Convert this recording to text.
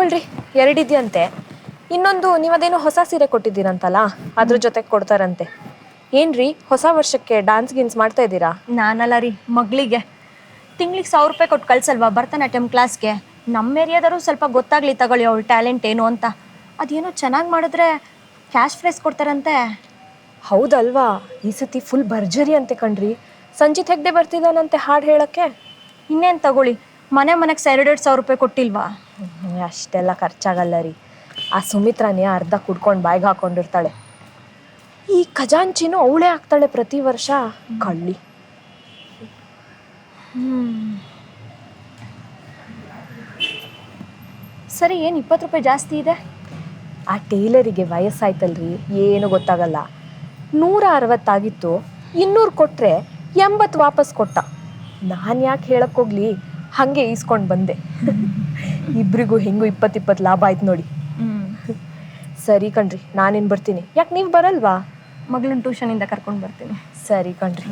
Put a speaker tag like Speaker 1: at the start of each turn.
Speaker 1: ತಗೊಳ್ರಿ, ಎರಡಿದ್ಯಂತೆ. ಇನ್ನೊಂದು ನೀವದೇನೋ ಹೊಸ ಸೀರೆ ಕೊಟ್ಟಿದ್ದೀರಂತಲ್ಲ, ಅದ್ರ ಜೊತೆಗೆ ಕೊಡ್ತಾರಂತೆ. ಏನ್ರಿ ಹೊಸ ವರ್ಷಕ್ಕೆ ಡ್ಯಾನ್ಸ್ ಗಿನ್ಸ್ ಮಾಡ್ತಾ ಇದ್ದೀರಾ?
Speaker 2: ನಾನಲ್ಲ ರೀ, ಮಗಳಿಗೆ ತಿಂಗ್ಳಿಗೆ 1,000 ರೂಪಾಯಿ ಕೊಟ್ಟು ಕಳ್ಸಲ್ವಾ ಭರತನಾಟ್ಯಂ ಕ್ಲಾಸ್ಗೆ. ನಮ್ಮ ಏರಿಯಾದವರು ಸ್ವಲ್ಪ ಗೊತ್ತಾಗ್ಲಿ ತಗೊಳ್ಳಿ ಅವಳು ಟ್ಯಾಲೆಂಟ್ ಏನು ಅಂತ. ಅದೇನೋ ಚೆನ್ನಾಗಿ ಮಾಡಿದ್ರೆ ಕ್ಯಾಶ್ ಪ್ರೈಸ್ ಕೊಡ್ತಾರಂತೆ.
Speaker 1: ಹೌದಲ್ವಾ? ಈ ಸತಿ ಫುಲ್ ಭರ್ಜರಿ ಅಂತೆ ಕಣ್ರಿ. ಸಂಜಿತ್ ಹೆಗ್ಡೆ ಬರ್ತಿದ್ದಾನಂತೆ ಹಾಡು ಹೇಳಕ್ಕೆ.
Speaker 2: ಇನ್ನೇನು ತಗೊಳ್ಳಿ, ಮನೆಗೆ 2,500 ರೂಪಾಯಿ ಕೊಟ್ಟಿಲ್ವಾ?
Speaker 1: ಅಷ್ಟೆಲ್ಲ ಖರ್ಚಾಗಲ್ಲ ರೀ. ಆ ಸುಮಿತ್ರಾನೇ ಅರ್ಧ ಕುಡ್ಕೊಂಡು ಬಾಯಿಗೆ ಹಾಕೊಂಡಿರ್ತಾಳೆ. ಈ ಖಜಾಂಚಿನೂ ಅವಳೇ ಆಗ್ತಾಳೆ ಪ್ರತಿ ವರ್ಷ. ಕಳ್ಳಿ.
Speaker 2: ಸರಿ, ಏನು 20 ರೂಪಾಯಿ ಜಾಸ್ತಿ ಇದೆ?
Speaker 1: ಆ ಟೇಲರಿಗೆ ವಯಸ್ಸಾಯ್ತಲ್ರಿ, ಏನು ಗೊತ್ತಾಗಲ್ಲ. 160 ಆಗಿತ್ತು, 200 ಕೊಟ್ಟರೆ 80 ವಾಪಸ್ ಕೊಟ್ಟ. ನಾನು ಯಾಕೆ ಹೇಳಕ್ಕೋಗ್ಲಿ, ಹಾಗೆ ಈಸ್ಕೊಂಡು ಬಂದೆ. ಇಬ್ರಿಗೂ ಹೆಂಗೂ 20 ಲಾಭ ಆಯ್ತು ನೋಡಿ. ಸರಿ ಕಣ್ರಿ, ನಾನೇನು ಬರ್ತೀನಿ. ಯಾಕೆ ನೀವು ಬರಲ್ವಾ?
Speaker 2: ಮಗಳನ್ನ ಟ್ಯೂಷನಿಂದ ಕರ್ಕೊಂಡು ಬರ್ತೀನಿ.
Speaker 1: ಸರಿ ಕಣ್ರಿ.